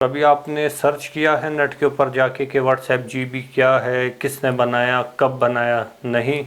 कभी आपने सर्च किया है नेट के ऊपर जाके कि व्हाट्सएप जीबी क्या है, किसने बनाया, कब बनाया? नहीं।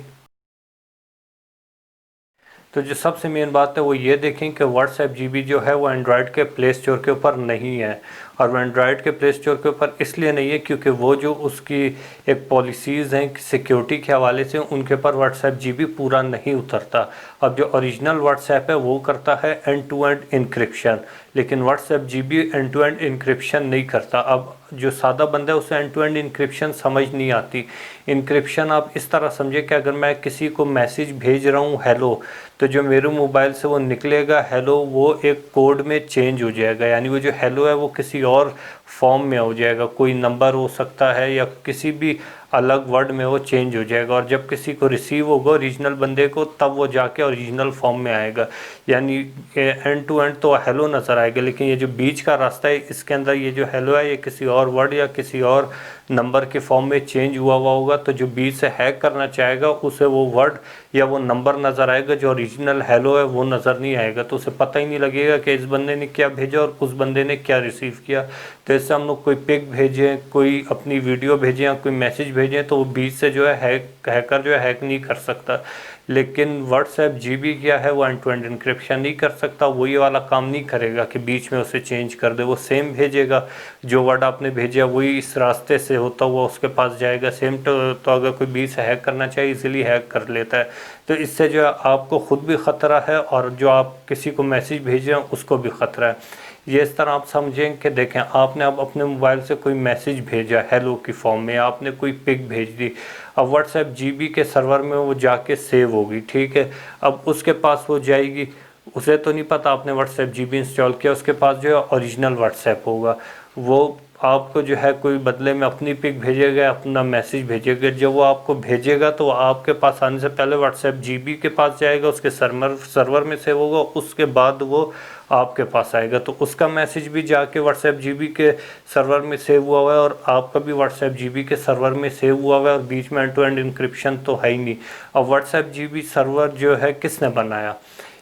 तो जो सबसे मेन बात है वो ये देखें कि व्हाट्सएप जीबी जो है वो एंड्रॉयड के प्ले स्टोर के ऊपर नहीं है। और वो एंड्रॉयड के प्ले स्टोर के ऊपर इसलिए नहीं है क्योंकि वो जो उसकी एक पॉलिसीज़ हैं सिक्योरिटी के हवाले से, उनके ऊपर व्हाट्सएप जीबी पूरा नहीं उतरता। अब जो ओरिजिनल व्हाट्सएप है वो करता है एंड टू एंड इनक्रिप्शन, लेकिन WhatsApp GB end to end encryption नहीं करता। अब जो सादा बंदा है उसे एंड टू एंड इनक्रिप्शन समझ नहीं आती। इनक्रिप्शन आप इस तरह समझे कि अगर मैं किसी को मैसेज भेज रहा हूँ हेलो, तो जो मेरे मोबाइल से वो निकलेगा हेलो, वो एक कोड में चेंज हो जाएगा। यानी वो जो हेलो है वो किसी और फॉर्म में हो जाएगा, कोई नंबर हो सकता है या किसी भी अलग वर्ड में वो चेंज हो जाएगा। और जब किसी को रिसीव होगा ओरिजिनल बंदे को, तब वो जाके ओरिजिनल फॉर्म में आएगा। यानी एंड टू एंड तो हेलो नज़र आएगा, लेकिन ये जो बीच का रास्ता है इसके अंदर ये जो हेलो है ये किसी और वर्ड या किसी और नंबर के फॉर्म में चेंज हुआ होगा। तो जो बीच से हैक करना चाहेगा उसे वो वर्ड या वो नंबर नज़र आएगा, जो ओरिजिनल हेलो है वो नज़र नहीं आएगा। तो उसे पता ही नहीं लगेगा कि इस बंदे ने क्या भेजा और उस बंदे ने क्या रिसीव किया। तो इससे हम लोग कोई पिक भेजें, कोई अपनी वीडियो भेजें या कोई मैसेज भेजें, तो वो बीच से जो है हैकर जो है हैक नहीं कर सकता। लेकिन व्हाट्सएप जीबी क्या है, वो एंड टू एंड इनक्रिप्शन नहीं कर सकता। वो ये वाला काम नहीं करेगा कि बीच में उसे चेंज कर दे। वो सेम भेजेगा, जो वर्ड आपने भेजा वही इस रास्ते से होता हुआ उसके पास जाएगा सेम। तो अगर कोई बीच से हैक करना चाहिए इजीली हैक कर लेता है। तो इससे जो है आपको ख़ुद भी ख़तरा है और जो आप किसी को मैसेज भेज रहे हैं उसको भी ख़तरा है। ये इस तरह आप समझें कि देखें, आपने अब अपने मोबाइल से कोई मैसेज भेजा हेलो की फॉर्म में, आपने कोई पिक भेज दी। अब व्हाट्सएप जीबी के सर्वर में वो जाके सेव होगी, ठीक है। अब उसके पास वो जाएगी, उसे तो नहीं पता आपने व्हाट्सएप जीबी इंस्टॉल किया। उसके पास जो है ओरिजिनल व्हाट्सएप होगा। वो आपको जो है कोई बदले में अपनी पिक भेजेगा, अपना मैसेज भेजेगा। जब वो आपको भेजेगा तो आपके पास आने से पहले व्हाट्सएप जीबी के पास जाएगा, उसके सर्वर में सेव होगा, उसके बाद वो आपके पास आएगा। तो उसका मैसेज भी जाके व्हाट्सएप जीबी के सर्वर में सेव हुआ हुआ है और आपका भी व्हाट्सएप जीबी के सर्वर में सेव हुआ हुआ है, और बीच में एंड टू एंड इनक्रिप्शन तो है ही नहीं। अब व्हाट्सएप जीबी सर्वर जो है किसने बनाया?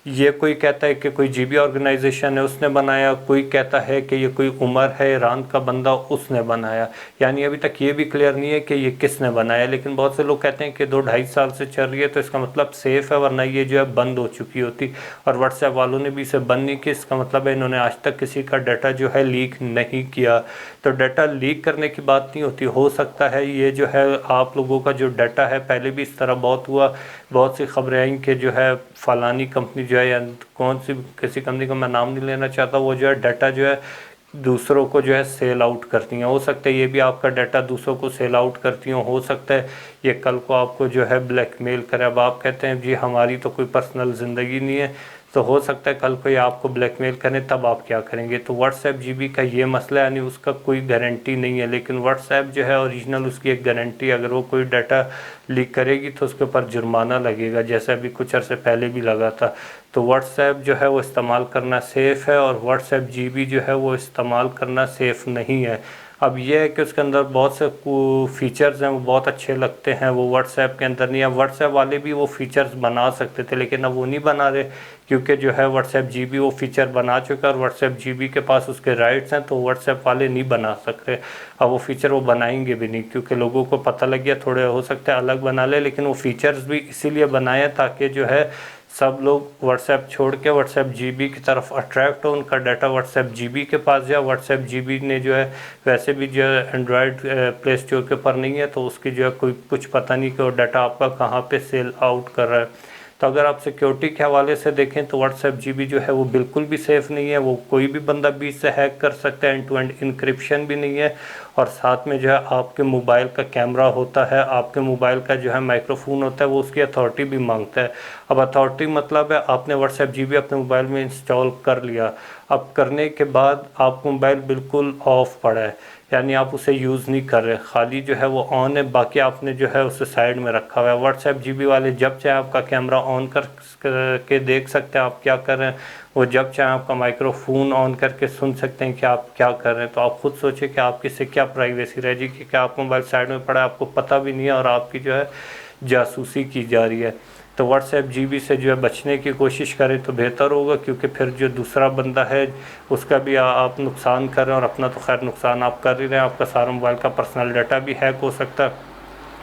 ये कोई कहता है कि कोई जीबी ऑर्गेनाइजेशन है उसने बनाया, कोई कहता है कि ये कोई उमर है ईरान का बंदा उसने बनाया। यानी अभी तक ये भी क्लियर नहीं है कि ये किसने बनाया। लेकिन बहुत से लोग कहते हैं कि 2-2.5 साल से चल रही है, तो इसका मतलब सेफ़ है, वरना ये जो है बंद हो चुकी होती। और व्हाट्सएप वालों ने भी इसे बंद नहीं किया, इसका मतलब है इन्होंने आज तक किसी का डाटा जो है लीक नहीं किया। तो डाटा लीक करने की बात नहीं होती। हो सकता है ये जो है आप लोगों का जो डाटा है, पहले भी इस तरह बहुत हुआ, बहुत सी खबरें आई कि जो है फ़लानी कंपनी जो है, या कौन सी किसी कंपनी का मैं नाम नहीं लेना चाहता, वो जो है डाटा जो है दूसरों को जो है सेल आउट करती हैं। हो सकता है ये भी आपका डाटा दूसरों को सेल आउट करती हो सकता है ये कल को आपको जो है ब्लैकमेल करे। अब आप कहते हैं जी हमारी तो कोई पर्सनल ज़िंदगी नहीं है, तो हो सकता है कल को ये आपको ब्लैकमेल करें, तब आप क्या करेंगे? तो व्हाट्सएप जीबी का ये मसला है, यानी उसका कोई गारंटी नहीं है। लेकिन व्हाट्सएप जो है ओरिजिनल उसकी एक गारंटी, अगर वो कोई डाटा लीक करेगी तो उसके ऊपर जुर्माना लगेगा, जैसे अभी कुछ अर्से पहले भी लगा था। तो व्हाट्सएप जो है वो इस्तेमाल करना सेफ़ है, और व्हाट्सएप जीबी जो है वो इस्तेमाल करना सेफ़ नहीं है। अब ये है कि उसके अंदर बहुत से फ़ीचर्स हैं वो बहुत अच्छे लगते हैं, वो व्हाट्सएप के अंदर नहीं है। व्हाट्सएप वाले भी वो फ़ीचर्स बना सकते थे, लेकिन अब वो नहीं बना रहे, क्योंकि जो है व्हाट्सएप जीबी वो फ़ीचर बना चुका है और व्हाट्सएप जीबी के पास उसके राइट्स हैं, तो व्हाट्सएप वाले नहीं बना सक रहे। अब वो फ़ीचर वो बनाएंगे भी नहीं, क्योंकि लोगों को पता लग गया, थोड़े हो सकता है अलग बना ले, लेकिन वो फ़ीचर्स भी इसीलिए बनाए ताकि जो है सब लोग व्हाट्सएप छोड़ के व्हाट्सएप जीबी की तरफ अट्रैक्ट हो, उनका डाटा व्हाट्सएप जीबी के पास जाए। व्हाट्सएप जीबी ने जो है वैसे भी जो है एंड्रॉयड प्ले स्टोर के ऊपर नहीं है, तो उसकी जो है कोई कुछ पता नहीं कि वो डाटा आपका कहाँ पे सेल आउट कर रहा है। तो अगर आप सिक्योरिटी के हवाले से देखें तो व्हाट्सएप जीबी जो है वो बिल्कुल भी सेफ़ नहीं है। वो कोई भी बंदा बीच से हैक कर सकता है, एंड टू एंड इनक्रिप्शन भी नहीं है। और साथ में जो है आपके मोबाइल का कैमरा होता है, आपके मोबाइल का जो है माइक्रोफोन होता है, वो उसकी अथॉरिटी भी मांगता है। अब अथॉरिटी मतलब है आपने व्हाट्सएप जीबी अपने मोबाइल में इंस्टॉल कर लिया, अब करने के बाद आपका मोबाइल बिल्कुल ऑफ पड़ा है, यानी आप उसे यूज़ नहीं कर रहे, खाली जो है वो ऑन है, बाकी आपने जो है उसे साइड में रखा हुआ है। व्हाट्सएप जीबी वाले जब चाहे आपका कैमरा ऑन कर के देख सकते हैं आप क्या कर रहे हैं, वो जब चाहे आपका माइक्रोफोन ऑन करके सुन सकते हैं कि आप क्या कर रहे हैं। तो आप खुद सोचें कि आपकी से क्या प्राइवेसी रह जाएगी कि आपका मोबाइल साइड में पड़ा है, आपको पता भी नहीं है और आपकी जो है जासूसी की जा रही है। तो व्हाट्सएप जीबी से जो है बचने की कोशिश करें तो बेहतर होगा, क्योंकि फिर जो दूसरा बंदा है उसका भी आप नुकसान कर रहे हैं, और अपना तो खैर नुकसान आप कर ही रहे हैं, आपका सारा मोबाइल का पर्सनल डाटा भी हैक हो सकता है।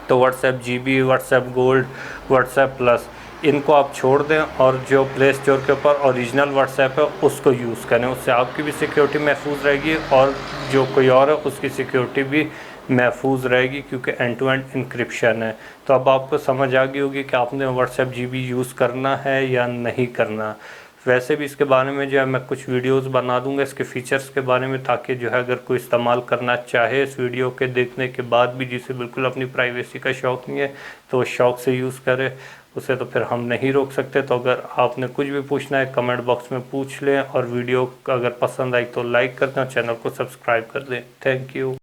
तो WhatsApp GB, WhatsApp gold, WhatsApp plus, इनको आप छोड़ दें और जो प्ले स्टोर के ऊपर ओरिजिनल व्हाट्सएप है उसको यूज़ करें। उससे आपकी भी सिक्योरिटी महफूज रहेगी और जो कोई और है उसकी सिक्योरिटी भी महफूज रहेगी, क्योंकि एंड टू एंड इंक्रिप्शन है। तो अब आपको समझ आ गई होगी कि आपने व्हाट्सएप जीबी यूज़ करना है या नहीं करना। वैसे भी इसके बारे में जो है मैं कुछ वीडियोस बना दूंगा इसके फ़ीचर्स के बारे में, ताकि जो है अगर कोई इस्तेमाल करना चाहे इस वीडियो के देखने के बाद भी, जिसे बिल्कुल अपनी प्राइवेसी का शौक़ नहीं है तो वो शौक़ से यूज़ करे, उसे तो फिर हम नहीं रोक सकते। तो अगर आपने कुछ भी पूछना है कमेंट बॉक्स में पूछ लें, और वीडियो अगर पसंद आई तो लाइक कर दें और चैनल को सब्सक्राइब कर दें। Thank you.